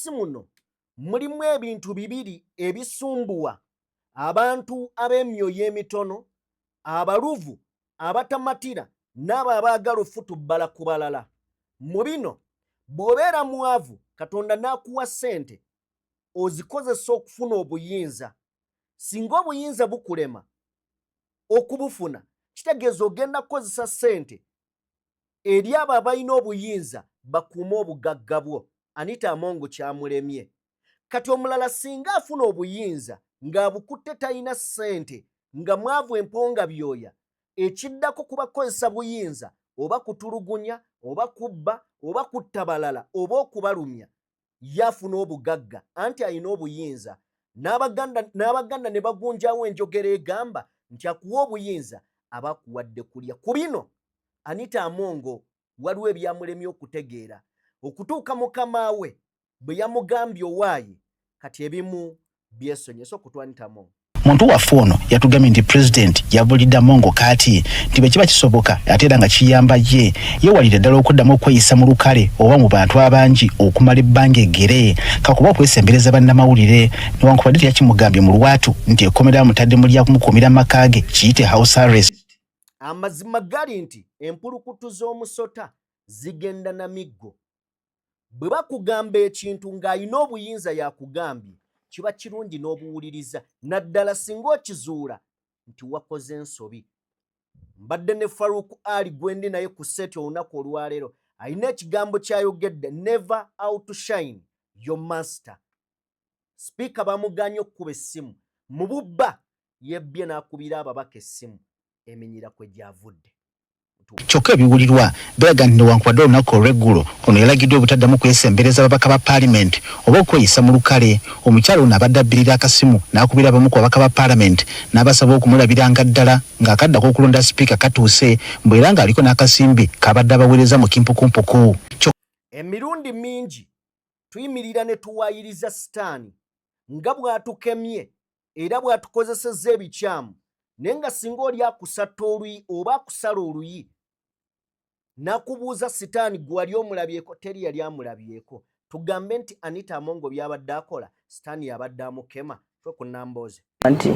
ensi muno mulimu ebintu bibiri ebisumbuwa abantu ab'emyoyo emitono, abaluvu, abatamatira, n'abo abaagala ofutu bbala ku balala. Mu bino bw'obeera mwavu Katonda n'akuwa ssente ozikozesa okufuna obuyinza. Singa obuyinza bukulema okubufuna, kitegeeza ogenda kukozesa ssente eri abo abalina obuyinza bakuume obugagga bwo. Anita Amongo kyamulemye. Kati omulala singa afuna obuyinza ng'abukutte talina ssente, nga mwavu emponga byoya, ekiddako kubakozesa buyinza oba kutulugunya oba kubba oba kutta balala oba okubalumya, yafuna obugagga anti alina obuyinza. N'Abaganda ne bagunjawo enjogera egamba nti akuwa obuyinza aba akuwadde kulya. Ku bino Anita Amongo waliwo ebyamulemye okutegeera okutuuka mukama we bwe yamugambye owaaye, kati ebimu byesonyesa okutwa Anita Amongo. Muntu waffe ono yatugambye nti President yabulidde Amongo kati nti bwe kiba kisoboka ate era nga kiyamba ye yewalira ddala okuddamu okweyisa mu lukale oba mu bantu abangi okumala ebbanga eggere kakuba okwesembereza bannamawulire newankubadde teyakimugambye mu lwatu nti ekkomera mutadde mu lyakumukuumira maka ge kiyite house arrest. Amazima gali nti empulukutu z'omusota zigenda na miggo. Bwe bakugamba ekintu ng'alina obuyinza yakugambye, kiba kirungi n'obuwuliriza, naddala singa okizuula nti wakoze ensobi. Mbadde ne Farouk Ali gwendi naye ku seti olunaku olwaleero alina ekigambo ky'ayogedde, never outshine your master. Sipiika bamuganye okukuba essimu, mu bubba yebbye n'akubira ababaka essimu, eminyira kwe gyavudde. Kyokka ebiwulirwa beraga nti newankubadde olunaku olw'eggulo ono yalagiddwa obutaddamu kwesembereza ababaka ba Parliament oba okweyisa mu lukale. Omukyalo ono abadde abbirira akasimu n'akubira abamu ku babaka ba Parliament n'abasaba okumulabiranga ddala ng'akaddako okulonda sipiika katuuse mbwera ng'aliko n'akasimbi kabadde abaweereza mu kimpukumpuku. Emirundi mingi tuyimirira ne tuwaayiriza Sitaani nga bw'atukemye era bw'atukozesezza ebikyamu, naye nga singa oli akusatta oluyi oba akusala oluyi n'akubuuza Sitaani gwe wali omulabyeko, teri yali amulabyeko. Tugambe nti Anita Amongo byabadde akola Sitaani yabadde amukema. Fwe ku Nambooze anti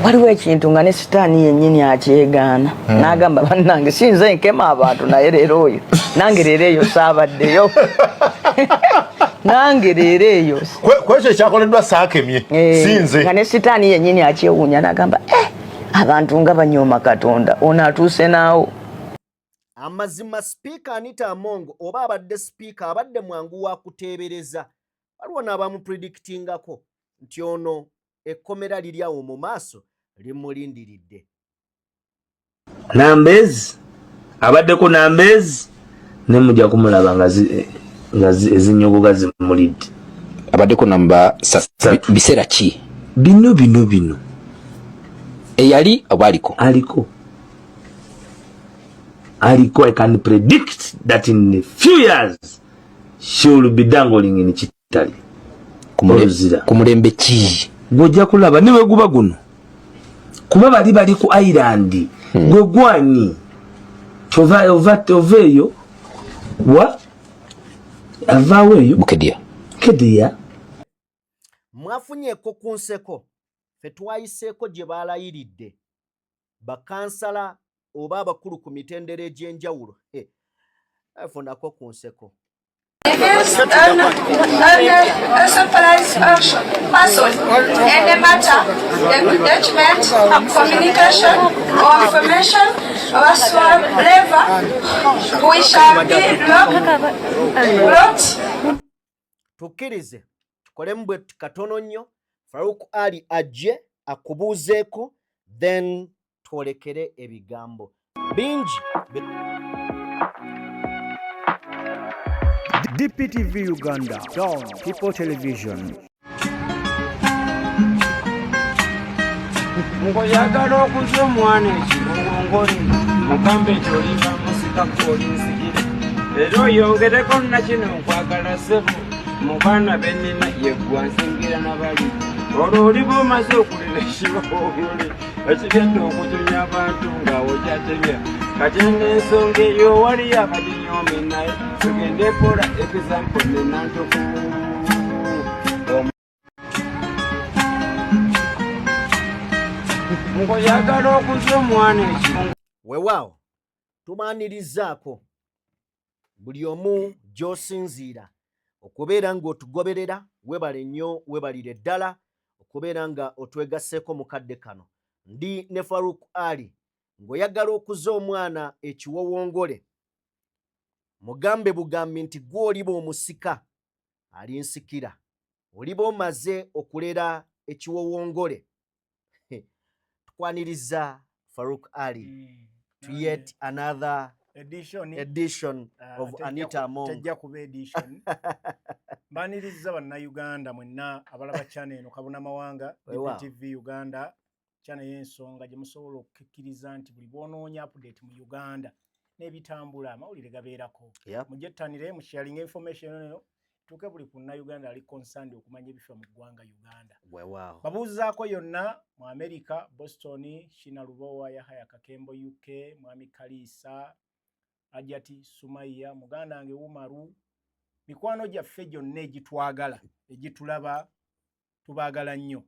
waliwo ekintu nga ne Sitaani yennyini akyegaana n'agamba bannange sinze nkema abantu naye leero oyo nange leero eyo saabaddeyo nange leero eyo kwekyo ekyakoleddwa saakemye sinze nga ne Sitaani yennyini akyewuunya n'agamba abantu nga banyooma Katonda ono atuuse naawo. Amazima sipiika Anita Amongo oba abadde sipiika abadde mwangu wa kuteebereza. Waliwo n'abamupredictingako nti ono ekkomera liri awo mu maaso limulindiridde. Nambezi abaddeko Nambezi ne mujja kumulaba nga ezinyogoga zimulidde. Abaddeko namba biseera ki? Bino eyali abaliko aliko. I can predict that in a few years she will be dangling in Kitali. Kumulembe ki? Gojja kulaba niwe guba guno kuba bali ku island gwe gwani ovaeyo wa avaweyo kedia mwafunyeeko ku nseko fe twayiseeko gye baalayiridde bakansala oba abakulu ku mitendera egy'enjawulo afunako ku nseko. Against an unauthorized person in the matter, the judgment of communication or information whatsoever, we shall be locked. Tukkirize tukole mbwe katono nnyo Farouk Ali ajje akubuuzeeko then twolekere ebigambo bingi. DPTV Uganda, Dawn People Television. Ngoyagala okuza omwana ekirongoli mugambe ekyolinga musika kolinzigire era oyongereko nakino nkwagala ssebo mu baana bennina yeggwa nsingira nabali olwo oliba omaze okulira ekibaobyole ekigenda okutunya abantu ng'awo kyatebya kati n'ensonga eyo waliyo abadinyoome naye tugende pola example nenantuku oyagala okuzwa omwana ekirungo. Weewaawo tumaanirizaako buli omu gy'osinziira okubeera ng'otugoberera. Webale nnyo, webalire ddala okubeera nga otwegasseeko mukadde kano. Ndi ne Farouk Ali. Ng'oyagala okuza omwana ekiwowongole, mugambe bugambi nti gwe oliba omusika alinsikira, oliba omaze okulera ekiwowongole. Tukwaniriza Farouk Ali to yet another edition of Anita Among. Tejja kuba edition. Mbaniriza bannayuganda mwenna abalaba channel eno Kabuna Mawanga, DPTV Uganda, channel y'ensonga gye musobola okukkiriza nti buli bw'onoonya update mu Uganda n'ebitambula amawulire gabeerako. Mujjettanire mu sharing information eno tuke buli ku Uganda ali concerned okumanya ebifa mu ggwanga Uganda. Babuuzaako yonna mu America, Boston, Shina Lubowa, Yahaya Kakembo UK, Mwami Kalisa, Ajati Sumaiya, muganda wange Umaru, mikwano gyaffe gyonna egitwagala, egitulaba tubaagala nnyo.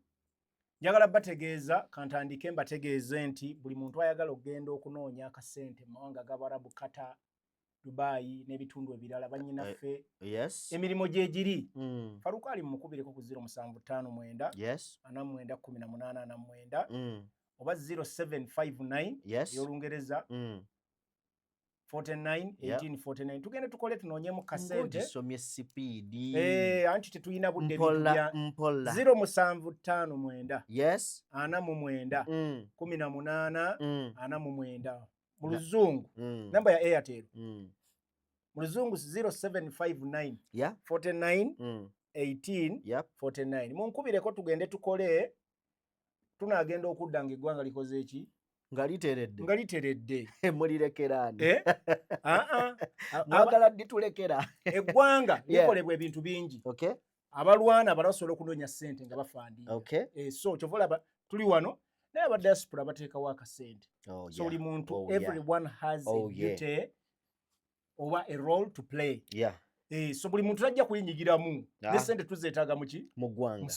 Njagala bategeeza, kantandike mbategeeze nti buli muntu ayagala okugenda okunoonya akasente mu mawanga g'Abarabu, Qatar, Dubai n'ebitundu ebirala bannyinaffe emirimu gye giri. Farouk Ali mukubireko ku 0759 4918 oba 0759 y'Olungereza 49 1849. Tugende tukole tunoonyemu kasente. Anti tetuyina budde bitubya. 0759 49 18 mu Luzungu. Namba ya Airtel. Mu Luzungu 0759 49 18 49. Munkubireko tugende tukole. Tunagenda okudda ng'eggwanga likoze eki? Nga literedde. Mulirekerani. Mwagala ditulekera. Eggwanga likolebwa ebintu bingi. Abalwana balasobola okunoonya ssente nga bafandiika. So kyovolaba tuli wano naye aba diaspora bateekawo akasente. So buli muntu, everyone has a duty oba a role to play. So buli muntu tajja kuyinyigiramu. N'essente tuzeetaaga mu ki? Mu ggwanga.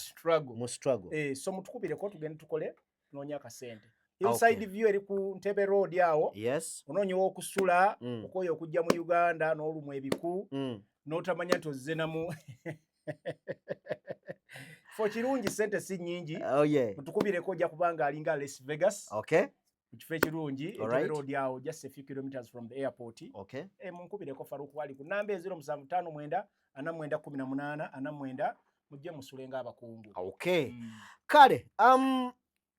Mu struggle. So mutukubireko tugende tukole tunoonya akasente. Inside view eri ku Ntebe Road awo. Onoonyewo okusula, okwoyo okujja mu Uganda n'olumwa ebiku, n'otamanya nti ozze namu. Fo kirungi sente si nnyingi. Mutukubireko ojja kubanga alinga Las Vegas. Ku kifo ekirungi, Ntebe Road awo, just a few kilometers from the airport. Munkubireko Farouk Ali ku namba 0759 49 18 mujje musule ng'abakungu. Kale,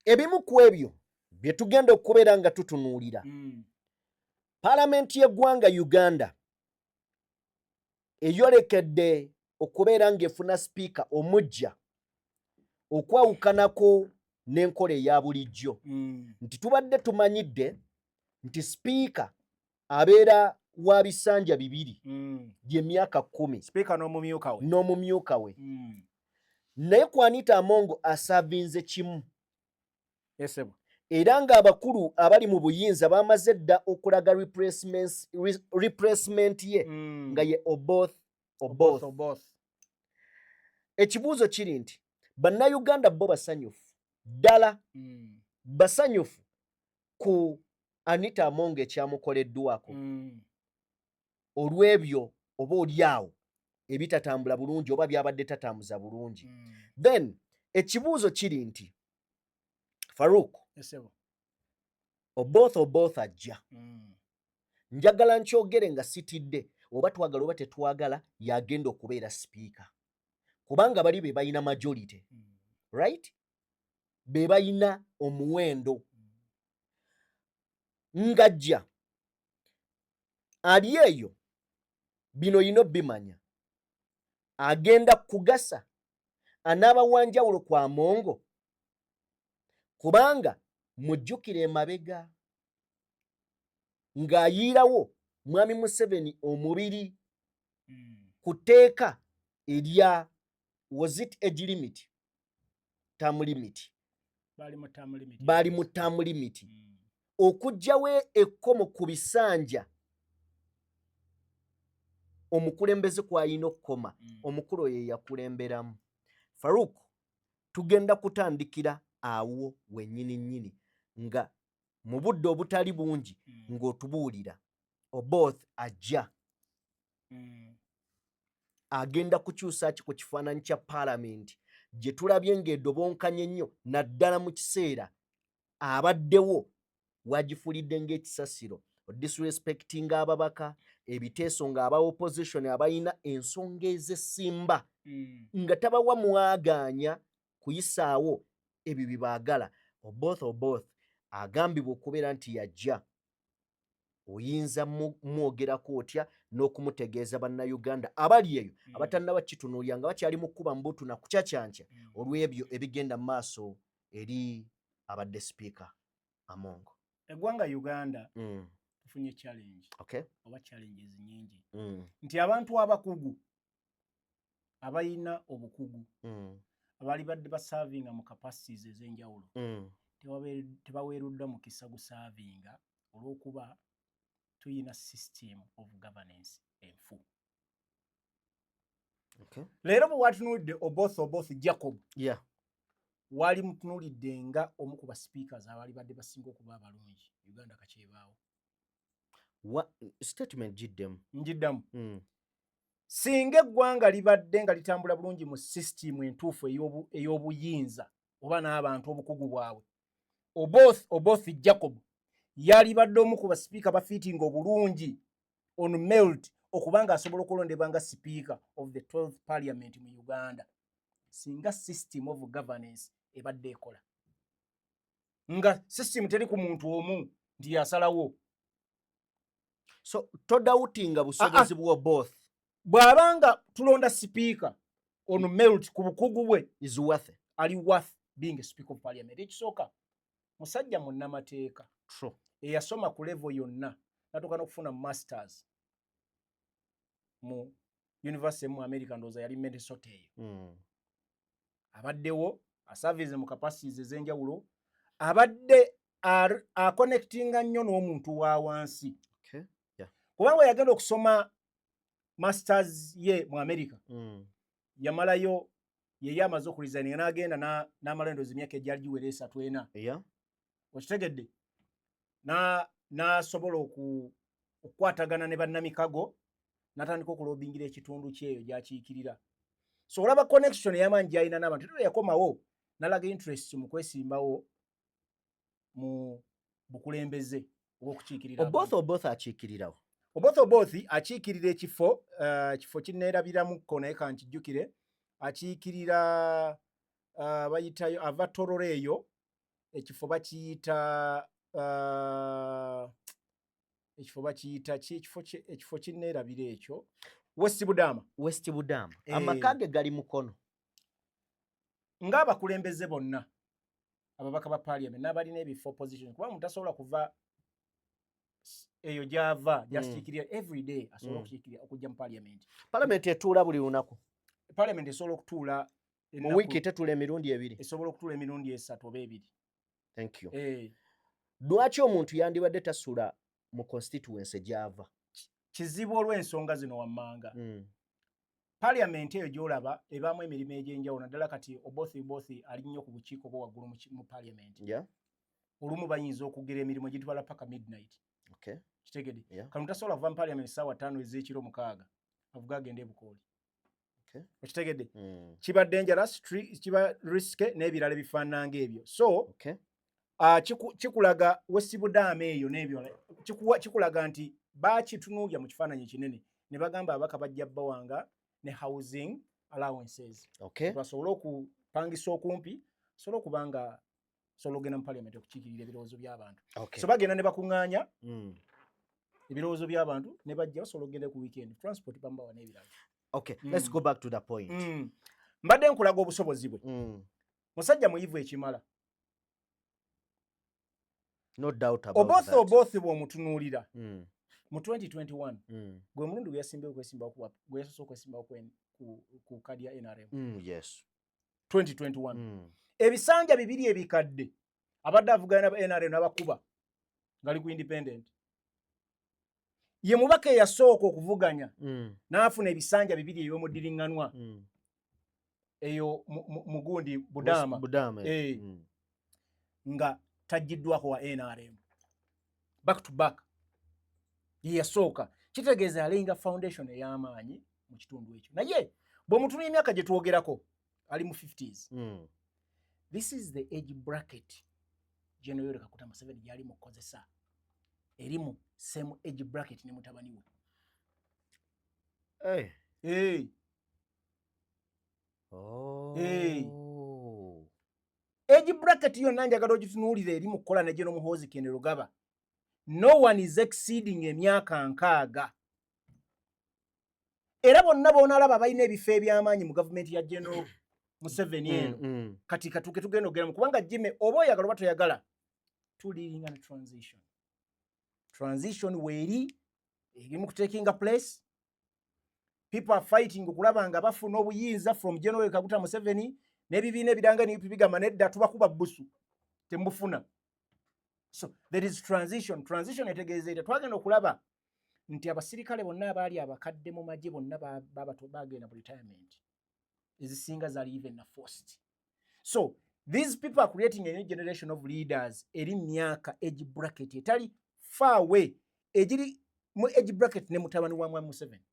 ebimu ku ebyo bye tugenda okubeera nga tutunuulira. Paalamenti y'eggwanga Uganda eyolekedde okubeera ng'efuna sipiika omujja okwawukanako n'enkola eya bulijjo. Nti tubadde tumanyidde nti sipiika abeera wa bisanja bibiri gy'emyaka 10. Sipiika n'omumyuka we. Naye ku Anita Among asaavinze kimu. Era ng'abakulu abali mu buyinza bamaze dda okulaga replacement ye nga ye Oboth. Ekibuuzo kiri nti bannayuganda bo basanyufu ddala, basanyufu ku Anita Among ekyamukoleddwako olw'ebyo oba olyawo ebitatambula bulungi oba byabadde tatambuza bulungi. Then ekibuuzo kiri nti Farouk, Oboth ajja. Njagala nkyogere nga sitidde oba twagala oba tetwagala yagenda okubeera sipiika. Kubanga bali be balina majority. Right? Be balina omuwendo. Ngajja. Ali eyo bino yino bimanya. Agenda kugasa anaaba wanjawulo kwa Amongo. Kubanga mujjukire emabega ng'ayiirawo Mwami Museveni omubiri ku tteeka erya was it age limit? Term limit. Bali mu term limit. Okuggyawo ekkomo ku bisanja omukulembeze kw'alina okukoma. Omukulu oyo yakulemberamu. Farouk, tugenda kutandikira awo wennyini nnyini. nga mu budde obutali bungi ng'otubuulira Oboth ajja agenda kukyusa ki ku kifaananyi kya paalamenti gye tulabye ng'edobonkanye nnyo naddala mu kiseera abaddewo wagifulidde ng'ekisasiro disrespecting ababaka ebiteeso ng'aba opposition abalina ensonga ez'essimba nga tabawa mwagaanya kuyisaawo ebyo bye baagala. Oboth agambibwa okubeera nti yajja oyinza mwogerako otya n'okumutegeeza bannayuganda abali eyo abatannaba kitunuulira nga bakyali mu kkuba mbutu na kucacyanca olw'ebyo ebigenda mu maaso eri abadde sipiika Amongo. Eggwanga Uganda tufunye challenge oba challenges nyingi nti abantu abakugu abayina obukugu abali badde basavinga mu capacities ez'enjawulo tebaweeruddwa mukisa gusavinga olw'okuba tuyina system of governance enfu. Leero bwe watunulidde Oboth Jacob wali mutunulidde nga omu ku baspeakers abali badde basinga okuba abalungi Uganda kakyebaawo. Statement njiddamu singa eggwanga libadde nga litambula bulungi mu system entuufu ey'obuyinza oba n'abantu obukugu bwabwe Oboth Jacob yali badde omu ku baspeaker bafiitinga obulungi on merit okubanga asobola okulondebwa nga speaker of the 12th parliament mu Uganda singa system of governance ebadde ekola nga system teri ku muntu omu nti yasalawo. So todautinga busobozi bwa Oboth bw'abanga tulonda speaker on merit ku bukugu bwe is worth ali worth being a speaker of parliament. Ekisooka musajja munnamateeka eyasoma ku level yonna natuuka n'okufuna masters mu university mu America ndowooza yali Minnesota eyo abaddewo asavize mu capacities ez'enjawulo abadde aconnectinga nnyo n'omuntu wa wansi kubanga yagenda okusoma masters ye mu America yamalayo yeye amaze okuresigninga n'agenda n'amala endowooza emyaka egyali giwera 3-4 okitegedde n'asobola okukwatagana ne bannamikago n'atandika okulobingira ekitundu kyeyo gy'akiikirira. So olaba connection y'amaanyi gy'alina n'abantu era yakomawo n'alaga interest mu kwesimbawo mu bukulembeze obw'okukiikirira. Oboth akiikirirawo. Oboth akiikirira ekifo kinneerabiramuko naye kankijjukire akiikirira bayitayo ava Tororo eyo ekifo bakiyita ekifo kinneerabira ekyo West Budama. Amakage gali mukono ng'abakulembeze bonna ababaka ba parliament n'abalina ebifo position kuba mutasobola kuva eyo gy'ava gyasiikirira every day asobola okukiikirira okujja mu parliament etuula buli lunaku. Parliament esobola okutuula mu wiiki tetuula emirundi 2 esobola okutuula emirundi 3 oba 2. Thank you. Lwaki omuntu yandibadde tasula mu constituency gy'ava? Kizibu olw'ensonga zino wammanga. Parliament eyo gy'olaba ebaamu emirimu egy'enjawulo naddala kati Oboth ali nnyo ku bukiiko bwo waggulu mu parliament. Olumu bayinza okugira emirimu egitwala paka midnight. Kitegedde kano tasobola kuva mu parliament ssaawa 5 ez'ekiro 6 avuga agenda e Bukooli. Okitegedde kiba dangerous kiba riske n'ebirala bifaanana ng'ebyo. So kikulaga West Budama eyo n'ebyo kikulaga nti baakitunuulya mu kifaananyi kinene ne bagamba ababaka bajja bbawanga ne housing allowances basobole okupangisa okumpi sobola okuba nga sobola okugenda mu parliament okukiikirira ebirowoozo by'abantu. So bagenda ne bakuŋŋaanya ebirowoozo by'abantu ne bajja basobola okugenda ku weekend transport bambawa n'ebirala. Let's go back to the point. Mbadde nkulaga obusobozi bwe musajja muyivu ekimala. No doubt about that. Oboth bw'omutunuulira mu 2021 gwe mulundi gwe yasoose okwesimbawo ku kadi ya NRM. Yes. 2021 ebisanja bibiri ebikadde abadde avugana na NRM n'abakuba ngali ku independent ye mubaka eyasooka okuvuganya n'afuna ebisanja bibiri eby'omuddiringanwa eyo mugundi Budama nga tajiddwako wa NRM back to back yasooka kitegeeza yalinga foundation ey'amaanyi mu kitundu ekyo naye bw'omutuna emyaka gye twogerako ali mu 50s this is the age bracket General Yoweri Kaguta Museveni gyali mu kukozesa erimu same age bracket ne mutabani we age bracket yonna njagala ogitunuulira eri mu kukola ne General Muhoozi Kende Lugaba. No one is exceeding emyaka 6. Era bonna boonalaba balina ebifo eby'amaanyi mu gavumenti ya General Museveni eno. Kati katuke tugenda ogeramu kubanga Jimmy oba oyagala oba toyagala tuliringa na transition weeri erimu kutekinga place. People are fighting okulaba nga bafuna obuyinza from General Kaguta Museveni n'ebibiina ebiranga ne bigamba nedda tubakuba busu tembufuna. So there is transition etegeezera twagenda okulaba nti abasirikale bonna abaali abakadde mu magye bonna bagenda mu retirement ezisinga zali even na forced. So these people are creating a new generation of leaders eri myaka age bracket etali far away ejiri mu age bracket ne mutabani wa Mwami Museveni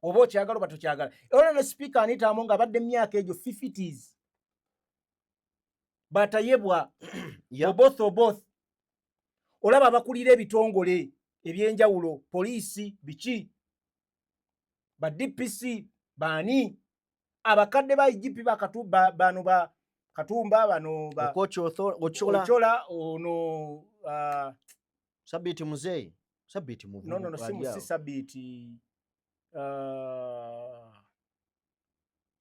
oba okyagala oba tokyagala. Era ne speaker Anita Among abadde myaka egyo 50s batayebwa both olaba abakulira ebitongole ebyenjawulo poliisi biki ba DPC bani abakadde ba IGP bakatuba bano ba Katumba bano ba Ochola ono Sabiti Muzei Sabiti Muvu no si Sabiti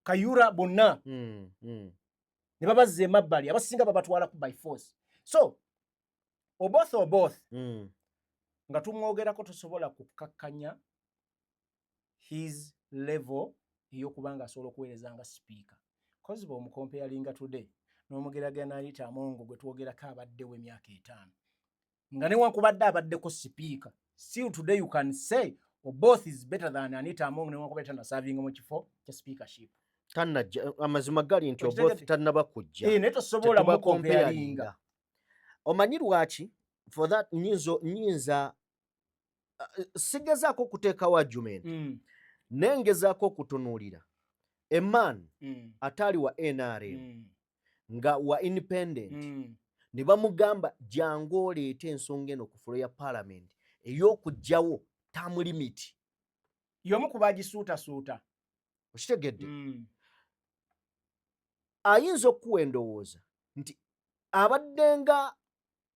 Kayura bonna ne babazze mabbali abasinga babatwala ku by force. So both nga tumwogerako tosobola kukakkanya his level ey'okubanga asobola okuweereza nga speaker cause bw'omukompeyalinga today n'omugeragana Anita Among gwe twogerako abaddewo emyaka 5 nga newankubadde abaddeko speaker still today you can say both is better than Anita Among newankubadde tanaservinga mu kifo kya speakership. Amazima gali nti both tannaba kujja naye tosobola mukompeyalinga. Omanyi lwaki for that nyinza sigezaako okuteekawo argument nengezaako okutunuulira a man atali wa NRM nga wa independent ne bamugamba jangu oleete ensonga eno ku fulo ya parliament ey'okugjawo term limit y'omu ku bagisuutasuuta okitegedde ayinza okuwa endowooza nti abaddenga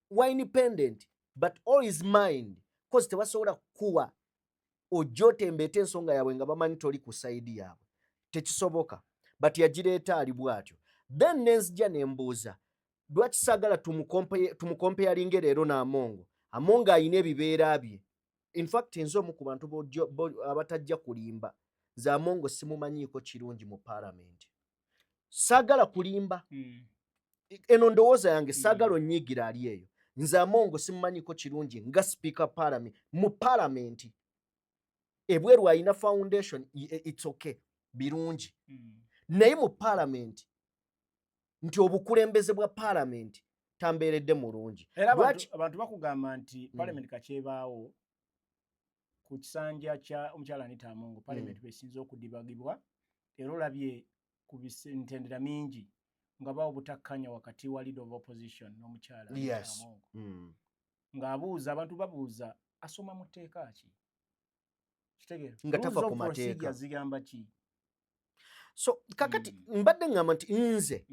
wa independent but all his mind cause tebasobola kuwa ojotembeete ensonga yaabwe nga bamanyi toli ku saidi yaabwe tekisoboka but yagireeta ali bw'atyo. Then nenzija nembuuza lwaki saagala tumukompeyalinge leero n'Amongo. Amongo ayina ebibeera bye. In fact nze omu ku bantu abatajja kulimba nze Amongo simumanyiiko kirungi mu parliament. Saagala kulimba eno ndowooza yange saagala onnyigira ali eyo. Nze Amongo simumanyiiko kirungi nga speaker parliament mu parliament ebweru ayina foundation it's okay birungi naye mu parliament nti obukulembeze bwa parliament tambeeredde mulungi. Era abantu bakugamba nti parliament kakyebaawo ku kisanja kya omukyala Anita Among parliament besinza okudibagibwa era olabye ku bisentendera mingi nga bawo butakkanya wakati wa leader of opposition n'omukyala Anita Among ng'abuuza abantu babuuza asoma mu tteeka ki kitegeera nga tafa ku mateeka zigamba ki. So kakati mbadde ngamba nti nze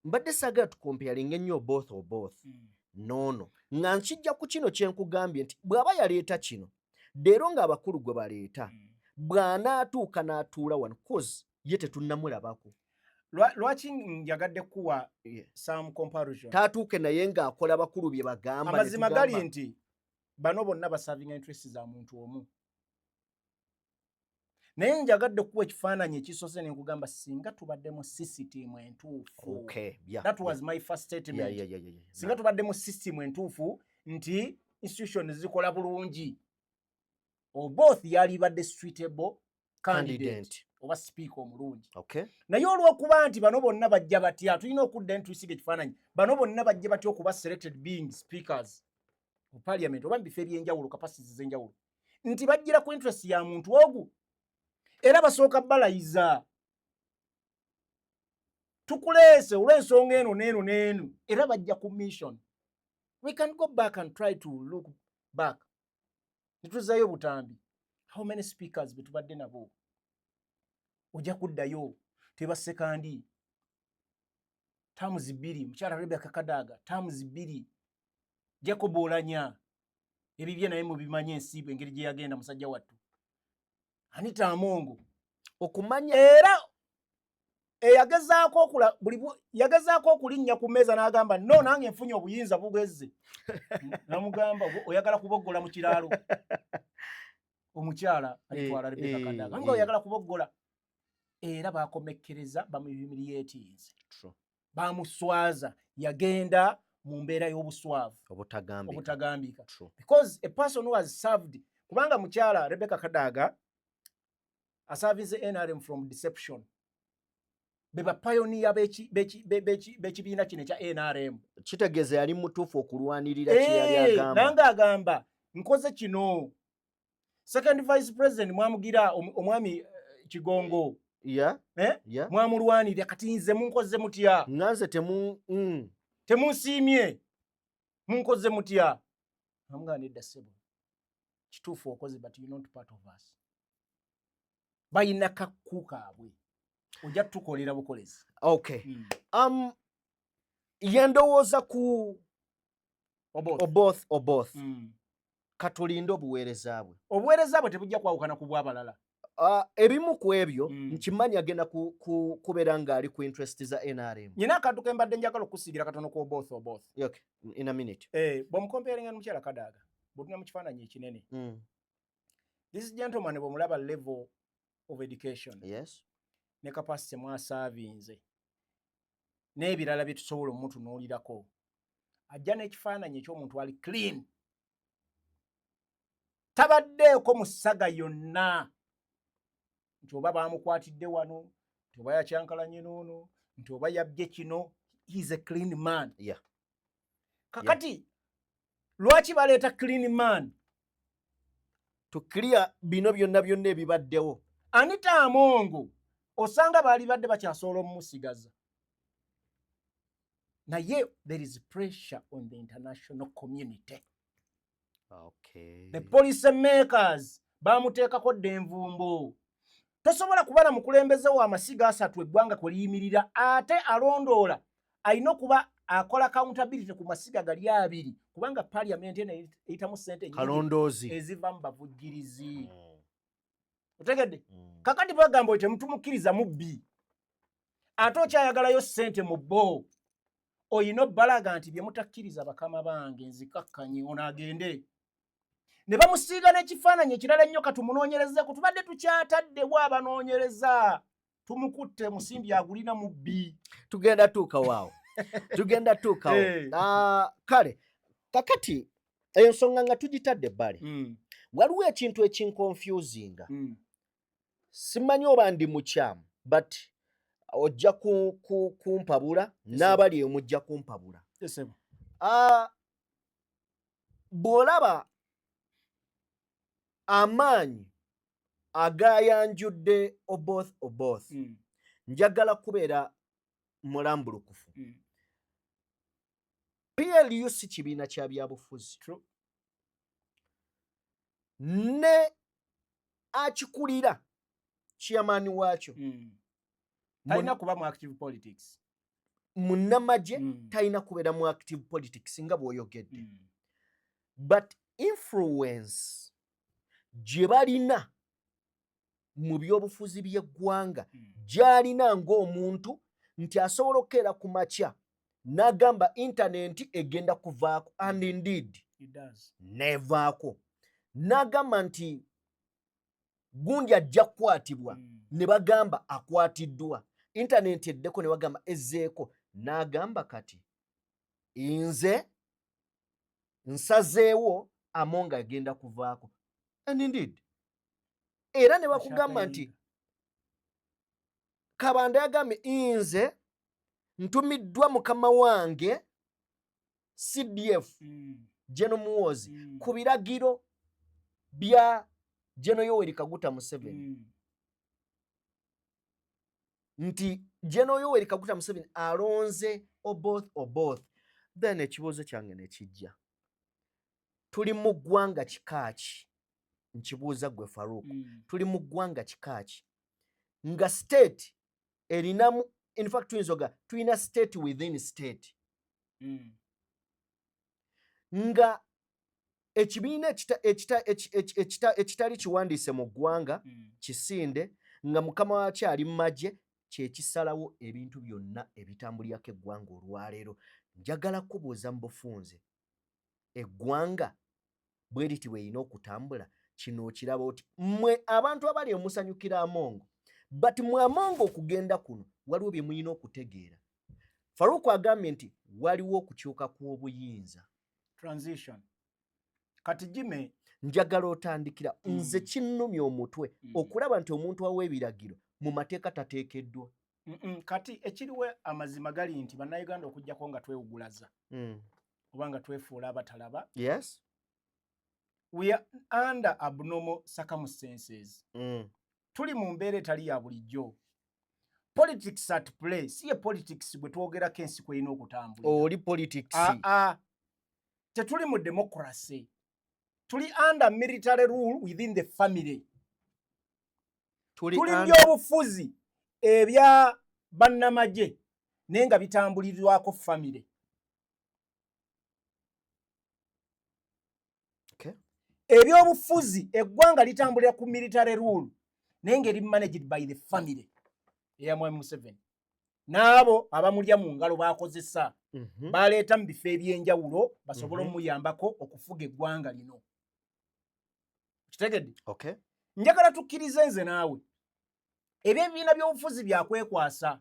mbadde saagala tukompeyalinga ennyo both nono nga nkijja ku kino kye nkugambye nti bw'aba yaleeta kino leero ng'abakulu gwe baleeta bw'anaatuuka n'atuula wano cause ye tetunnamulabako. Lwaki njagadde kuwa some comparison taatuuke naye ng'akola bakulu bye bagamba. Amazima gali nti bano bonna basavinga interest za muntu omu. Naye njagadde kuwa ekifaananyi ekisose ne nkugamba singa tubaddemu system entuufu. That was my first statement. Singa tubaddemu system entuufu nti institution zikola bulungi both yali badde suitable candidate oba speaker omulungi. Okay. Naye olw'okuba nti bano bonna bajja batya tulina okudda ntusiga ekifaananyi bano bonna bajja batya okuba selected being speakers mu parliament oba mu bifo eby'enjawulo capacities ez'enjawulo nti bajjira ku interest ya muntu ogu era basooka balayiza tukuleese olw'ensonga eno n'eno n'eno era bajja ku mission. We can go back and try to look back. Nituzayo butambi. How many speakers betubadde nabo? Ojja kuddayo teba sekandi. Tamu zibiri, mchara Rebecca Kadaga, tamu zibiri. Jacob Olanya. Ebibye naye mu bimanye ensibu engeri gye yagenda musajja wattu. Anita Amongo. Okumanya era yagezaako okulinnya ku mmeeza n'agamba no nange nfunye obuyinza bugezze. Namugamba oyagala kuboggola mu kiraalo. Omukyala alitwala Rebecca Kadaga nga oyagala kuboggola. Era bakomekkereza bamuyimiriyetinze. Bamuswaza yagenda mu mbeera y'obuswavu obutagambika. Because a person who has served kubanga mukyala Rebecca Kadaga aservice NRM from deception. Beba pioneer bekibiina kino ekya NRM. Kitegeeza yali mutuufu okulwanirira kye yali agamba. Nanga agamba nkoze kino. Second Vice President mwamugira omwami Kigongo. Mwamulwanirira kati nze munkoze mutya. Nganze temunsiimye. Munkoze mutya. Namugamba nedda ssebo. Kituufu okoze but you're not part of us. Bayina kakku kaabwe. Ojja tukolera bukolezi. Okay. Yendowooza ku oboth. Katulinde obuweereza bwe. Obuweereza bwe tebujja kwawukana ku bw'abalala. Ebimu ku ebyo nkimanyi agenda kubeera ng'ali ku interest za NRM. Nyina akantu ke mbadde njagala okusigira katono ku both. Okay. In a minute. Bw'omukomparinga n'omukyala Kadaga bw'otuna mu kifaananyi ekinene. This gentleman bw'omulaba level of education. Yes. Ne capacity mwasavinze. N'ebirala bye tusobola omutunuulirako. Ajja n'ekifaananyi eky'omuntu ali clean. Tabaddeeko mu ssaga yonna. Nti oba baamukwatidde wano, nti oba yakyankalanye n'ono, nti oba yabbye kino. He's a clean man. Yeah. Kakati, lwaki baleeta clean man? To clear bino byonna ebibaddewo. Anita Amongo, osanga baali badde bakyasobola omumusigaza. Naye there is pressure on the international community. Okay. The policy makers baamuteekako denvumbo. Tosobola kuba na mukulembeze wa masiga asatu eggwanga kwe liyimirira ate alondoola alina okuba akola accountability ku masiga gali abiri kubanga parliament eno eyitamu ssente nyingi eziva mu bavujjirizi. Otegedde? Kakati bagamba nti temutumukkiriza mubbi ate okyayagalayo ssente mu bbo oyina obbalaga nti bye mutakkiriza bakama bange nzikakkanye ono agende. Ne bamusiiga n'ekifaananyi ekirala ennyo katumunoonyerezeko tubadde tukyataddewo abanoonyereza tumukutte musimbi agulina mubbi. Tugenda tuukawo. Kale kakati ensonga nga tugitadde ebbali. Waliwo ekintu ekinconfusinga. Simanyi oba ndi mukyamu but ojja kumpabula n'abali mujja kumpabula. Bw'olaba amaanyi agayanjudde oboth njagala kubeera mulambulukufu. PLU si kibiina kya byabufuzi. Ne akikulira chairman waakyo talina kuba mu active politics. Munnamagye talina kubeera mu active politics nga bw'oyogedde. But influence gye balina mu byobufuzi by'eggwanga gy'alina ng'omuntu nti asobola okukeera ku makya n'agamba internet egenda kuvaako and indeed nevaako. N'agamba nti gundi ajja kukwatibwa ne bagamba akwatiddwa. Internet eddeko ne bagamba ezzeeko. N'agamba kati nze nsazeewo Amongo agenda kuvaako. And indeed. Era ne bakugamba nti Kabanda yagambye nze ntumiddwa mukama wange CDF General Muhoozi ku biragiro bya General Yoweri Kaguta Museveni. Nti General Yoweri Kaguta Museveni alonze Oboth. Then ekibuuzo kyange ne kijja. Tuli mu ggwanga kikaaki? Nkibuuza gwe Farouk. Tuli mu ggwanga kikaaki? Nga state erinamu, in fact tuyina state within state. Nga ekibiina ekitali kiwandiise mu ggwanga kisinde nga mukama waakyo ali mu magye kyekisalawo ebintu byonna ebitambulirako eggwanga olwaleero. Njagala kubuuza mu bufunze, eggwanga bwe liti bw'erina okutambula kino okiraba oti mmwe abantu abali omusanyukira Amongo, but mwe Amongo okugenda kuno waliwo bye muyina okutegeera. Farouk agambye nti waliwo okukyuka kw'obuyinza. Transition. Kati Jimmy, njagala otandikira nze kinnumya omutwe okulaba nti omuntu awa ebiragiro mu mateeka tateekeddwa. Kati ekiriwe amazima gali nti bannayuganda okujjako nga twewugulaza oba nga twefuula abatalaba. Yes. We are under abnormal circumstances. Tuli mu mbeera etali ya bulijjo. Politics at play. Si ye politics bwe twogerako ensi kw'erina okutambula. Oli politics. Tetuli mu democracy. Tuli under military rule within the family. Tuli by'obufuzi ebya bannamagye naye nga bitambulirirwako family. Okay. Ebyobufuzi eggwanga litambulira ku military rule naye nga eri managed by the family eya Mwami Museveni. N'abo abamulya mu ngalo bakozesa baleeta mu bifo eby'enjawulo basobole omuyambako okufuga eggwanga lino. Kitegedde? Okay. Njagala tukkirize nze naawe eby'ebibiina by'obufuzi byakwekwasa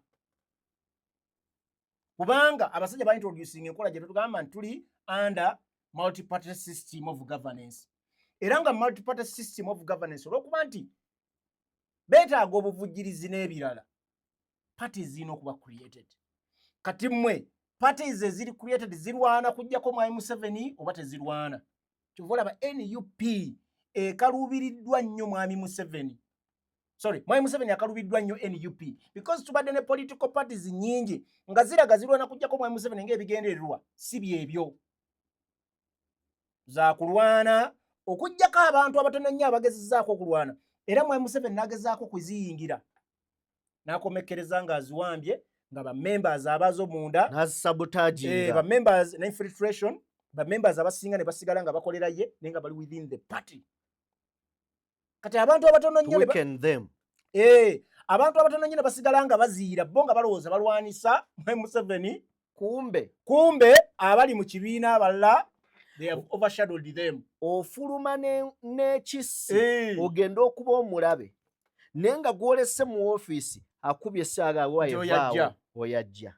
kubanga abasajja baintroducing enkola gye tugamba nti tuli under multi-party system of governance. Era nga multi-party system of governance olw'okuba nti beetaaga obuvujjirizi n'ebirala, parties zirina okuba created. Kati mmwe parties eziri created zirwana kujjako Mwami Museveni oba tezirwana? Kyova olaba NUP ekaluubiriddwa nnyo Mwami Museveni. Sorry, Mwami Museveni akaluubiddwa nnyo NUP because tubadde ne political parties nnyingi nga ziraga zirwana kujjako Mwami Museveni ng'ebigendererwa si byebyo. Za kulwana okujjako abantu abatono nnyo abagezezzaako okulwana, era Mwami Museveni n'agezaako kuziyingira n'akomekkereza ng'aziwambye nga ba-members abazo munda n'azisabotaginga ba-members n'infiltration, ba-members abasinga ne basigala nga bakolera ye naye nga bali within the party. Kati abantu abatono nnyo abantu abatono nnyo ne basigala nga baziira bo nga balowooza balwanisa Mwami Museveni, kumbe abali mu kibiina abalala they have overshadowed them. Ofuluma n'ekisi ogenda okuba omulabe naye nga gwolese mu ofiisi akubye essaaga awayevaawo oyajja.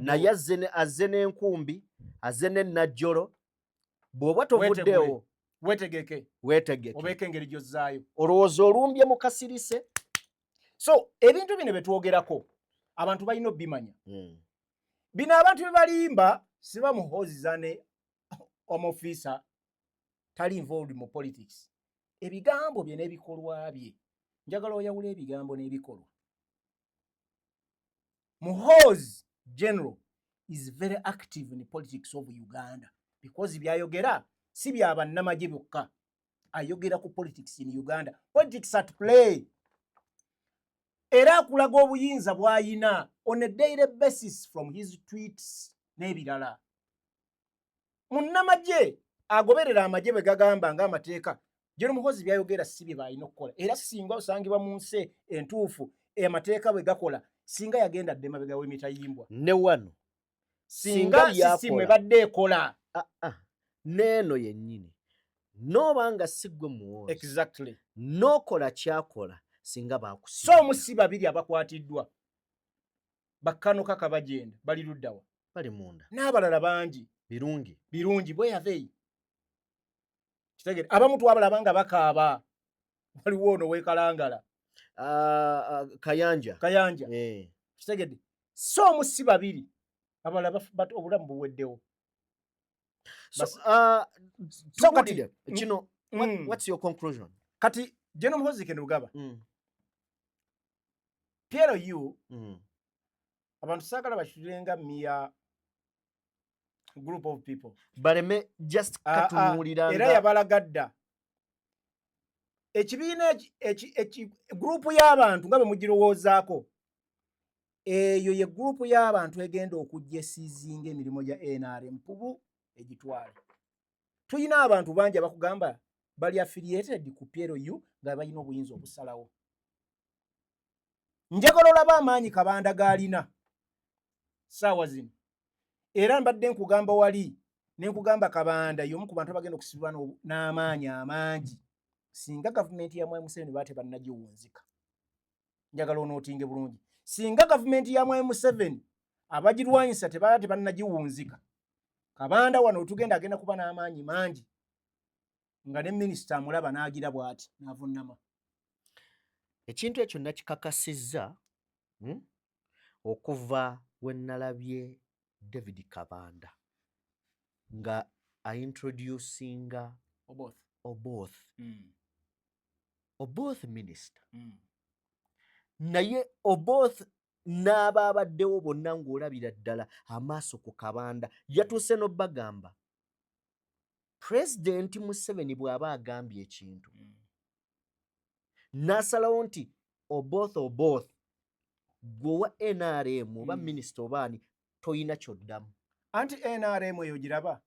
Naye azze n'enkumbi azze n'ennajjolo bw'oba tovuddewo weetegeke obeeko engeri gy'ozzaayo. Olowooza olumbye mu kasirise. So ebintu bino betwogerako abantu balina obimanya. Bino abantu bye balimba siba Muhoozi ne omufiisa tali involved mu politics. Ebigambo bye n'ebikolwa bye njagala oyawula ebigambo n'ebikolwa. Muhoozi General is very active in the politics of Uganda because byayogera si bya bannamagye byokka, ayogera ku politics in Uganda. Politics at play. Era akulaga obuyinza bw'ayina on a daily basis from his tweets n'ebirala. Munnamagye agoberera amagye bwe gagamba ng'amateeka. General Muhoozi byayogera si bye balina okukola. Era singa osangibwa mu nsi entuufu amateeka bwe gakola singa yagenda dde mabega w'emitayimbwa. Ne wano singa sisimu ebadde ekola. Neeno yennyini noobanga si ggwe Muhoozi. Exactly. N'okola kyakola singa baakusiba. So omusi babiri abakwatiddwa Bakkano Kaka bagenda bali luddawa? Bali munda. N'abalala bangi. Birungi bwe yaveeyi. Kitegere abamu twabalaba nga bakaaba waliwo ono weekalangala. Kayanja kitegedde so omusi babiri abalala obulamu buweddewo so kati kino what's your conclusion kati General Muhoozi Kainerugaba PLU abantu saagala bakirenga miya group of people baleme just katunuuliranga era yabalagadda ekibiina gurupu y'abantu nga bwe mugirowoozaako eyo ye gurupu y'abantu egenda okujja esiizinga emirimu gya NRM pubu egitwale. Tuyina abantu bangi abakugamba bali affiliated ku PLU nga balina obuyinza obusalawo. Njagala olaba amaanyi Kabanda gaalina ssaawa zino era mbadde nkugamba wali ne nkugamba Kabanda y'omu ku bantu abagenda okusibwa n'amaanyi amangi singa gavumenti ya Mwai Museveni baate bannagiwunzika. Njagala onootinge bulungi. Singa gavumenti ya Mwai Museveni abagirwanyisa tebaate bannagiwunzika, Kabanda wano agenda kuba n'amaanyi mangi nga ne minisita amulaba n'agira bw'ati n'avunnama. Ekintu ekyo nakikakasizza okuva we nalabye David Kabanda nga introducinga Oboth minister naye Oboth n'aba abaddewo bonna ng'olabira ddala amaaso ku Kabanda yatuuse n'obbagamba President Museveni bw'aba agambye ekintu n'asalawo nti Oboth gwowa NRM oba minisita obaani toyina kyoddamu. Anti NRM eyo giraba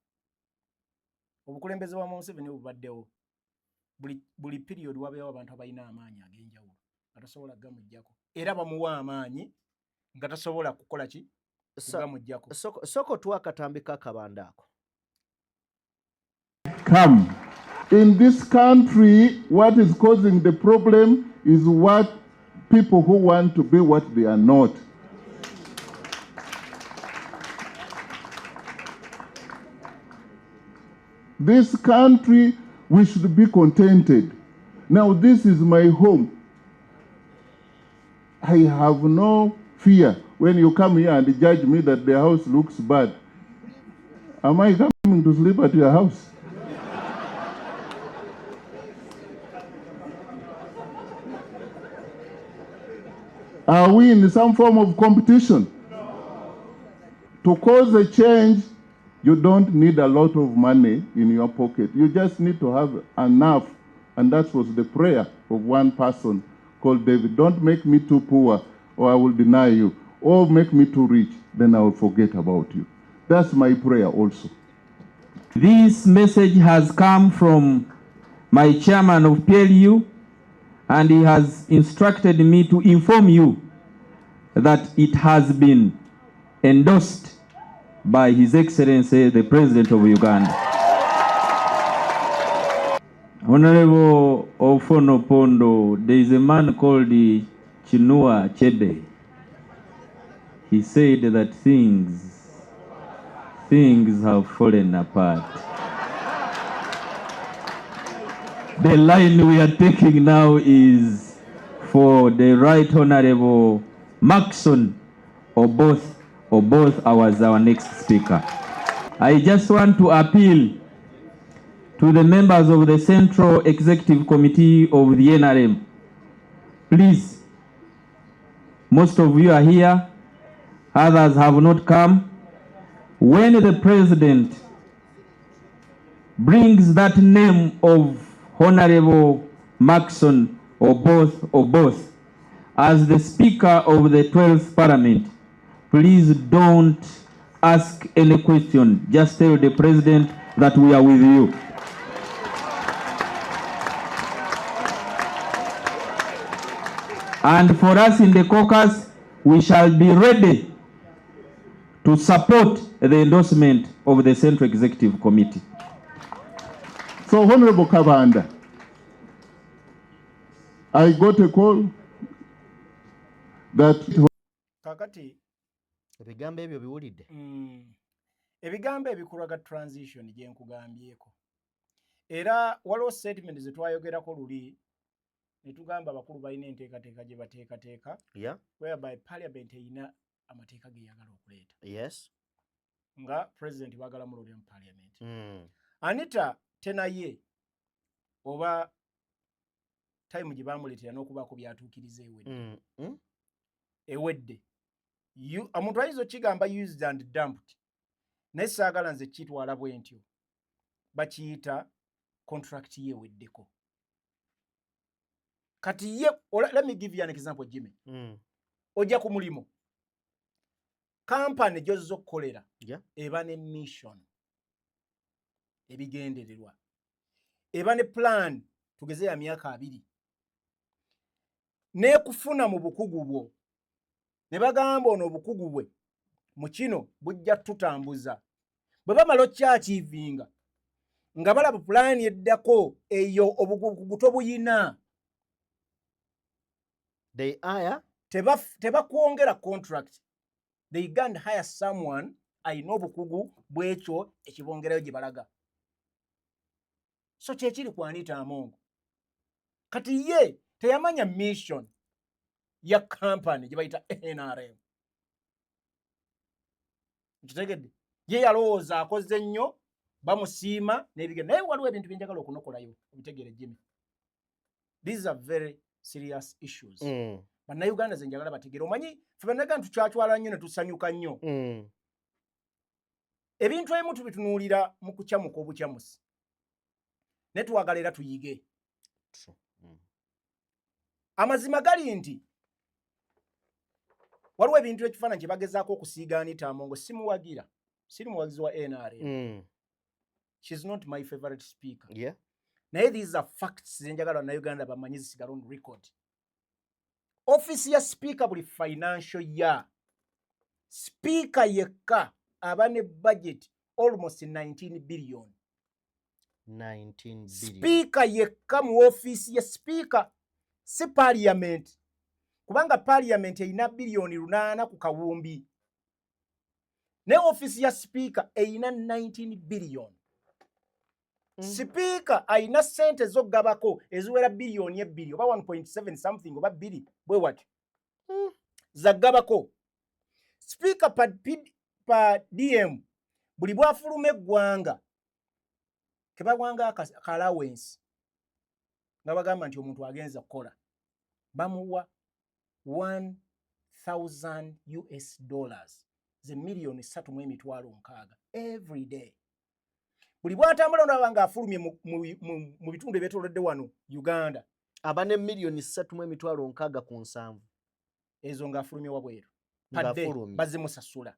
obukulembeze bwa Museveni bubaddewo buli period wabeewo abantu abalina amaanyi ag'enjawulo nga tasobola gamujjako era bamuwa amaanyi nga tasobola kukola ki gamujjako. Soko twakatambika Kabanda ako. Come. In this country, what is causing the problem is what people who want to be what they are not. This country, we should be contented. Now, this is my home. I have no fear when you come here and judge me that the house looks bad. Am I coming to sleep at your house? Are we in some form of competition? No. To cause a change, you don't need a lot of money in your pocket. You just need to have enough. And that was the prayer of one person called David. Don't make me too poor or I will deny you. Or make me too rich, then I will forget about you. That's my prayer also. This message has come from my chairman of PLU, and he has instructed me to inform you that it has been endorsed by His Excellency, the President of Uganda. Honorable Ofono Pondo, there is a man called Chinua Achebe. He said that things have fallen apart. The line we are taking now is for the Right Honorable Maxon Oboth our next speaker. I just want to appeal to the members of the Central Executive Committee of the NRM. Please, most of you are here, others have not come. When the President brings that name of Honorable Maxon Oboth as the Speaker of the 12th Parliament, please don't ask any question. Just tell the President that we are with you. And for us in the caucus, we shall be ready to support the endorsement of the Central Executive Committee. So, Honorable Kabanda, I got a call that kakati ebigambo ebyo biwulidde ebigambo ebikulaga transition gye nkugambyeko era waliwo statement ze twayogerako luli ne tugamba abakulu balina enteekateeka gye bateekateeka whereby parliament erina amateeka ge yagala okuleeta nga president baagala mulolera mu parliament. Anita tenaye oba time gye baamuleetera n'okubaako byatuukiriza ewedde omuntu ayinza okigamba used and dumped naye saagala nze kitwala bwe ntyo bakiyita contract ye eweddeko. Kati ye let me give you an example Jimmy. Ojja ku mulimo kampani gy'ozza okukolera eba ne mission ebigendererwa eba ne plan tugeze ya myaka 2 n'ekufuna mu bukugu bwo ne bagamba ono obukugu bwe mu kino bujja tutambuza bwe bamala okyakiivinga nga balaba plan eddako eyo obukugu tobuyina tebakwongera contract they can't hire someone ayina obukugu bwekyo ekibongerayo gye balaga. So kyekiri ku Anita Among kati ye teyamanya mission ya company gye bayita NRM. Kitegedde ye yalowooza akoze nnyo bamusiima n'ebigenda naye waliwo ebintu byenjagala okunokolayo obitegere Jimmy. These are very serious issues. Bannayuganda ze njagala bategere omanyi ffe bannayuganda tukyatwala nnyo ne tusanyuka nnyo ebintu ebimu tubitunuulira mu kukyamuka obukyamusi ne twagala era tuyige. Amazima gali nti waliwo ebintu ekifaananyi kye bagezaako okusiiga Anita Among simuwagira siri muwagizi wa NRM. She's not my favorite speaker. Naye these are facts zenjagala bannayuganda bamanyi zisigala on record. Office ya speaker buli financial year speaker yekka aba ne budget almost 19 billion. Speaker yekka mu office ya speaker si parliament kubanga parliament erina bilioni 8 ku kawumbi ne office ya speaker erina 19 billion. Speaker ayina sente z'ogabako eziwera bilioni 2 oba 1.7 something oba 2 bwe wati zaggabako. Speaker pa DM buli bwafuluma eggwanga kebagwanga aka allowance nga bagamba nti omuntu agenza kukola bamuwa $1,000 ze milioni 3.6 every day. Buli bwatambula n'abanga afulumye mu bitundu ebyetoolodde wano Uganda aba ne milioni 3.6 ku nsanvu ezo ng'afulumye wabweru padde bazimusasula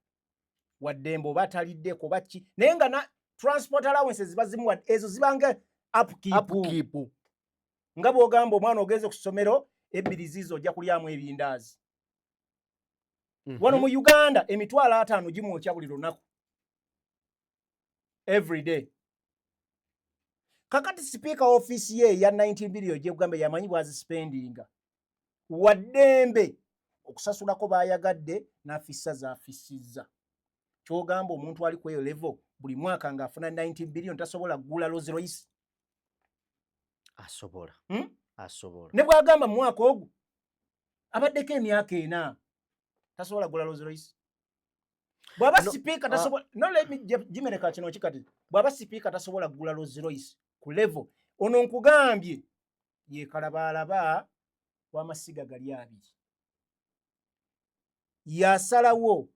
waddembe oba ataliddeko baki naye nga na transport allowances bazimuwa ezo zibanga upkeep nga bw'ogamba omwana ogenze ku ssomero ebbiri zizo ojja kulyamu ebindaazi. Wano mu Uganda $5,000 gimwokya buli lunaku every day. Kakati speaker office ye ya 19 billion gye kugambe yamanyi bwazi spendinga waddembe okusasulako bayagadde n'afisa za afisiza. Kyogamba omuntu ali kweyo level buli mwaka nga afuna 19 billion tasobola kugula Rolls Royce. Asobola. Asobola. Ne bwagamba mu mwaka ogwo abaddeko emyaka 4 tasobola kugula Rolls Royce. Bwaba speaker tasobola no let me jimereka kino kikati bwaba speaker tasobola kugula Rolls Royce ku level ono nkugambye ye kalabalaba wa masiga gali abiri yasalawo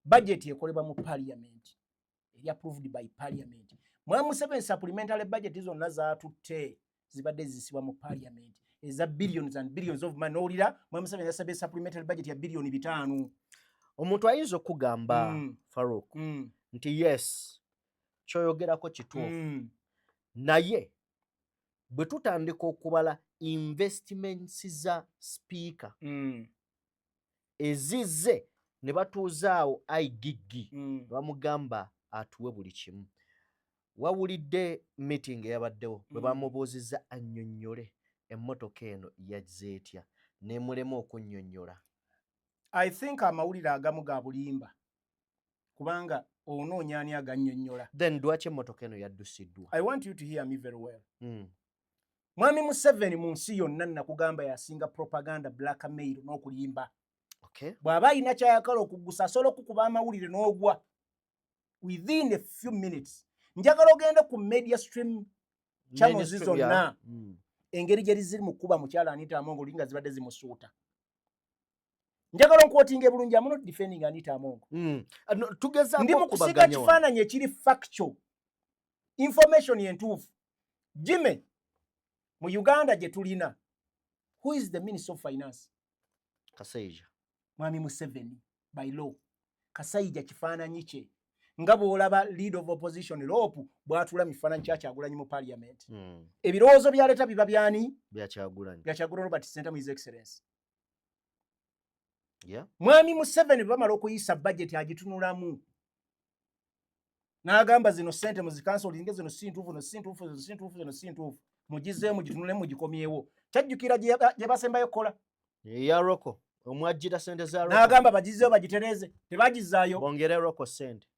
budget ekolebwa mu parliament eri approved by parliament. Mwamu 7 supplementary budget zonna zaatutte zibadde zisibwa mu parliament eza billions and billions of money olira mwamu 7 yasabye supplementary budget ya bilioni 5. Omuntu ayinza okugamba Farouk nti yes kyoyogerako kituufu naye bwe tutandika okubala investments za speaker ezizze ne batuuzaawo aigiggi bamugamba atuwe buli kimu. Wawulidde meeting eyabaddewo bwe bamubuuzizza annyonnyole emmotoka eno yazze etya n'emulema okunnyonnyola. I think amawulire agamu ga bulimba kubanga onoonya ani agannyonnyola. Then lwaki emmotoka eno yaddusiddwa? I want you to hear me very well. Mwami Museveni mu nsi yonna nakugamba yasinga propaganda blackmail n'okulimba. Okay. Bw'aba alina kyayagala okugusa asobola okukuba amawulire n'ogwa within a few minutes. Njagala ogende ku media stream channels zonna. Engeri gye ziri mu kuba mukyala Anita Amongo linga zibadde zimusuuta. Njagala nkwotinge bulungi, I'm not defending Anita Amongo. Tugeza ndi mu kusika kifaananyi ekiri factual. Information yentuufu. Jimmy, mu Uganda gye tulina, who is the Minister of Finance? Kasaija. Mwami Museveni, by law. Kasaija kifaananyi kye. Nga bw'olaba leader of opposition Rope bw'atula mu kifaananyi kya Kyagulanyi mu parliament. Ebirowoozo byaleta biba byani? Bya Kyagulanyi. Bya Kyagulanyi Robert Ssentamu His Excellency. Yeah. Mwami Museveni bamala okuyisa budget agitunulamu. N'agamba zino ssente muzikansolinge zino sintuufu. Mugizeemu gitunulemu gikomyewo. Kyajjukira gye basembayo kola. Ya Roko. Omwajjira ssente za Roko. N'agamba bagizeewo bagitereze. Tebagizaayo. Bongere Roko ssente.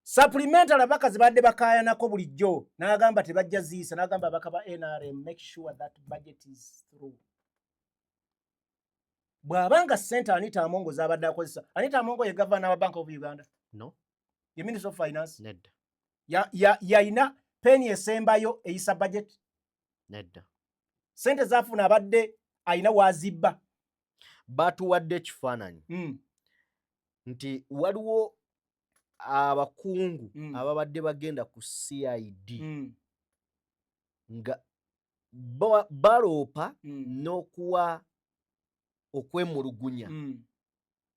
Supplementary abaka zibadde bakaayanako bulijjo. N'agamba tebajja ziisa. N'agamba abaka ba NRM make sure that budget is through. Bw'abanga ssente Anita Amongo z'abadde akozesa. Anita Amongo ye governor wa Bank of Uganda. No. Ye Minister of Finance. Nedda. Yayina penny esembayo eyisa budget. Nedda. Ssente zafuna abadde ayina wazibba. Batuwadde kifaananyi. Nti waliwo abakungu ababadde bagenda ku CID nga baloopa n'okuwa okwemulugunya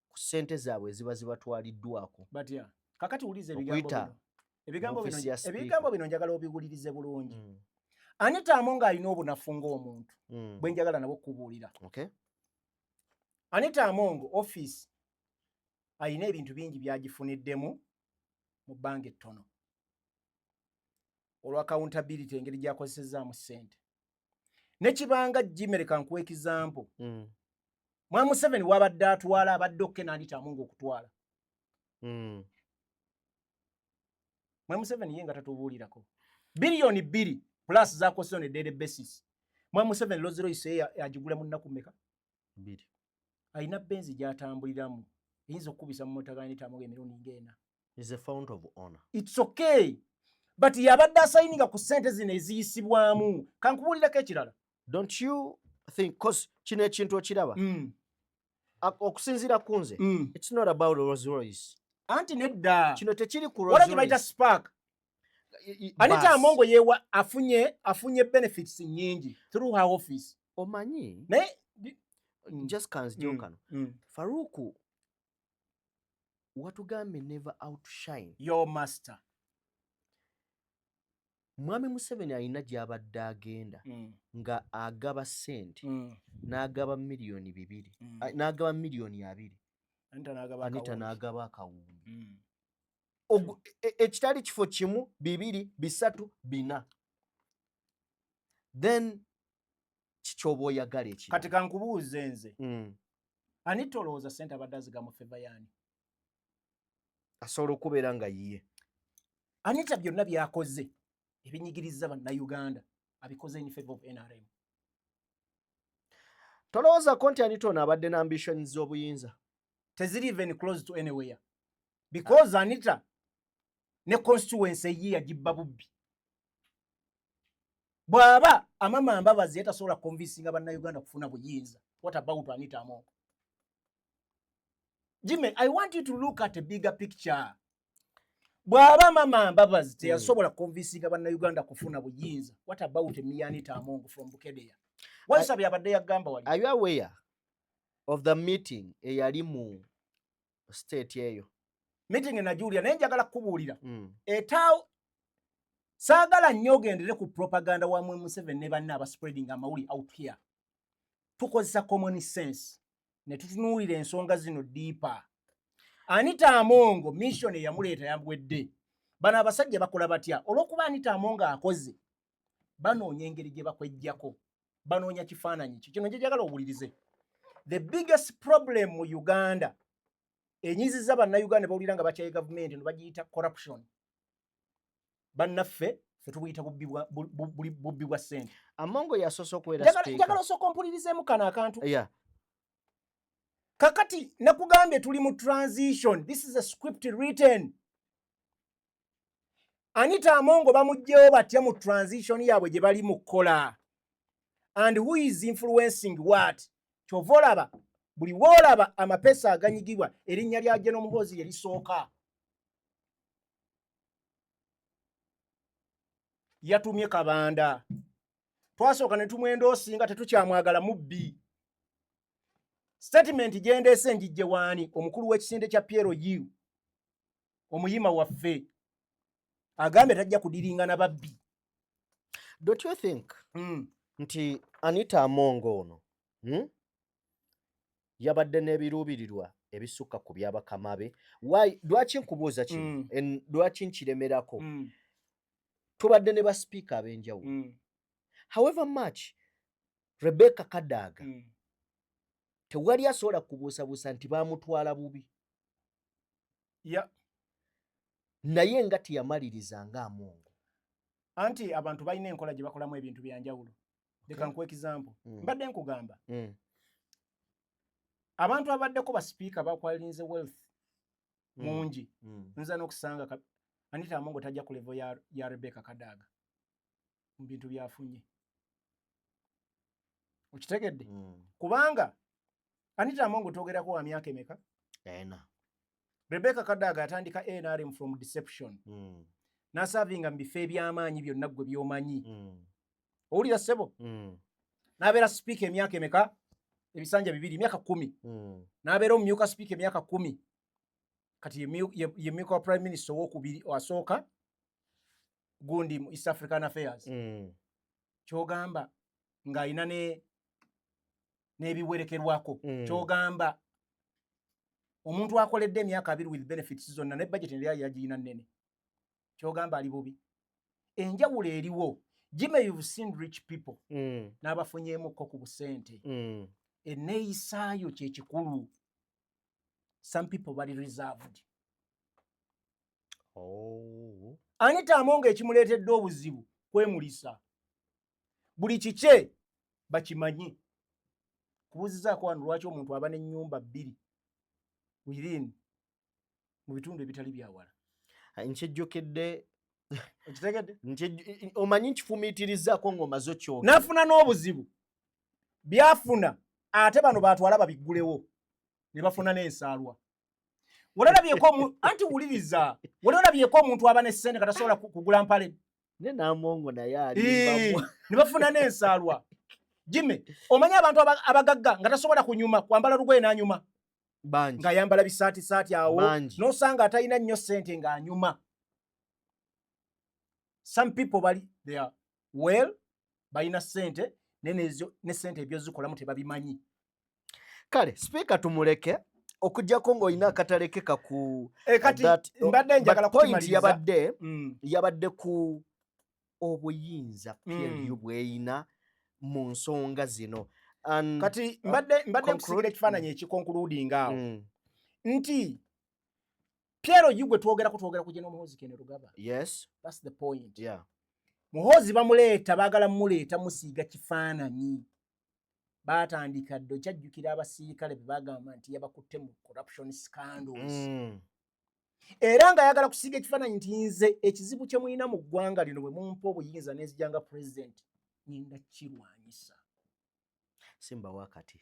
ku ssente zaabwe ziba zibatwaliddwako. Batya kakati ulize ebigambo bino njagala obigulirize bulungi. Anita Amongo alina obunafu ng'omuntu bwe njagala nabo kubuulira. Okay. Anita Amongo office alina ebintu bingi byagifuniddemu mu bbanga ettono. Olwa accountability engeri gy'akozesezaamu ssente. Ne kibanga Jimereka nkuwa example. Mwami Museveni wabadde atwala abadde okke Anita Amongo okutwala. Mwami Museveni yenga tatubuulirako. Bilioni 2 plus zakozesa on a daily basis. Mwami Museveni Rolls Royce yagigula mu nnaku mmeka? 2. Alina benzi gy'atambuliramu. Eyinza okukubisa mu mmotoka Anita Amongo emirundi ng'ena. Is a fount of honor. It's okay. But yabadde asayininga ku ssente zino eziyisibwamu. Kankubuulirako ekirala. Don't you think, cause kino ekintu okiraba? Okusinziira ku nze, it's not about Rolls Royce. Anti nedda. Kino tekiri ku Rolls Royce. Wala spark. Anita Amongo yewa afunye benefits nyingi through her office. Omanyi? Just kanzijjo kano. Faruku watugambe never outshine your master. Mwami Museveni alina gy'abadde agenda nga agaba ssente n'agaba milioni 2 n'agaba milioni 2 Anita n'agaba akawumbi. Ekitali kifo kimu 2 3 4 then kikyoba oyagala ekiro. Kati kankubuuze nze. Anita olowooza ssente abadde azigamu feva yaani? Asobola okubeera nga yiye. Anita byonna byakoze ebinyigiriza bannayuganda abikoze in favor of NRM. Tolowooza ko nti Anita ono abadde n'ambitions z'obuyinza? Teziri even close to anywhere. Because Anita ne constituency ye yagibba bubbi. Bw'aba amama mbabazi yatasobola convincing bannayuganda kufuna buyinza. What about Anita Amongo? Jimmy, I want you to look at a bigger picture. Bw'aba mama mbabazi teyasobola convincing bannayuganda kufuna buyinza. What about me Anita Amongo from Bukedea? Wansabye abadde yagamba wali. Are you aware of the meeting eyali mu state eyo? Meeting na Julia naye njagala kubuulira. Etaawo saagala nnyo ogendere ku propaganda wa Mwami Museveni ne banne abaspreading amawuli out here. Tukozesa common sense ne tutunuulira ensonga zino deeper. Anita Amongo mission eyamuleeta yambwedde. Bano abasajja bakola batya? Olw'okuba Anita Amongo akoze banoonya engeri gye bakwejjako. Banoonya kifaananyi kino njagala owulirize. The biggest problem mu Uganda enyiziza bannayuganda bawulira nga bakyaye gavumenti no bagiyita corruption. Bannaffe Fetubuyita bubbi bwa ssente. Amongo yasoose okubeera speaker. Njagala osooka ompulirizeemu kano akantu. Yeah. Kakati nakugambye tuli mu transition. This is a script written. Anita Amongo bamugyewo batya mu transition yaabwe gye bali mu kukola. And who is influencing what? Kyova olaba buli woolaba amapesa aganyigibwa erinnya lya General Muhoozi lye lisooka. Yatumye Kabanda. Twasooka ne tumwendoosi nga tetukyamwagala mubbi. Statement gyendeese njijje waani omukulu w'ekisinde kya Piero Yiu omuyima waffe agambe tajja kudiringana babbi. Don't you think nti Anita Amongo ono yabadde n'ebiruubirirwa ebisukka ku byabakama be? Lwaki nkubuuza kino? Lwaki nkiremerako? Tubadde ne baspeaker ab'enjawulo. However much Rebecca Kadaga tewali asobola kubuusabuusa nti baamutwala bubi. Naye nga teyamaliriza nga Amongo. Anti abantu balina enkola gye bakolamu ebintu byanjawulo. Leka nkuwe example. Mbadde nkugamba. Abantu abaddeko ba speaker bakwalinze wealth mungi. Nza n'okusanga Anita Amongo tajja ku level ya Rebecca Kadaga mu bintu byafunye. Okitegedde? Kubanga Anita Amongo twogerako wa myaka emeka? Ena. Rebecca Kadaga atandika NRM from deception. N'asavinga mu bifo eby'amaanyi byonna ggwe by'omanyi. Owulira ssebo? N'abeera speaker emyaka emeka? Ebisanja 2 emyaka 10. N'abeera omumyuka speaker emyaka 10. Kati ye myuka wa prime minister owokubiri asooka gundi mu East African Affairs. Kyogamba ng'ayina n'ebiwerekerwako. Kyogamba omuntu akoledde emyaka 2 with benefits zonna ne budget endala yagiyina nnene. Kyogamba ali bubi. Enjawulo eriwo. Jimmy, you've seen rich people. N'abafunyeemukko ku busente. Enneeyisaayo kye kikulu. Some people bali reserved. Anita Amongo ekimuleetedde obuzibu kwemulisa. Buli kike bakimanyi. Kubuuzizaako wano lwaki omuntu aba n'ennyumba 2 within mu bitundu ebitali byawala. Nkijjukidde okitegedde? Omanyi nkifumiitirizaako ng'omaze okyoga. N'afuna n'obuzibu. Byafuna ate bano baatwala babiggulewo. Ne bafuna n'ensaalwa. Walalabyeko anti wuliriza. Walalabyeko omuntu aba n'essente katasobola kugula mpale. Ne n'Amongo naye alimbamu. Ne bafuna n'ensaalwa. Jimmy, omanyi abantu abagagga nga tasobola kunyuma kwambala lugoye n'anyuma. Banji. Ng'ayambala bisaati awo. N'osanga atalina nnyo ssente ng'anyuma. Some people they are well, balina ssente, ne ssente ebyo zikolamu tebabimanyi. Kale, speaker tumuleke okujjako ng'olina akataleke kaku kati mbadde njagala kumaliriza yabadde ku obuyinza Pierre bweyina mu nsonga zino. Kati mbadde nkusigira ekifaananyi ekikonkuluding awo nti Pierre Yugwe twogera ku General Muhoozi Kene Rugaba. Yes, that's the point. Yeah. Muhoozi bamuleeta baagala muleeta musiiga kifaananyi. Batandika ddo kyajjukira abasirikale be bagamba nti yabakutte mu corruption scandals. Era nga ayagala kusiiga ekifaananyi nti nze ekizibu kye mulina mu ggwanga lino bwe mumpa obuyinza n'ezijanga president ninda kirwanyisa. Simba wakati.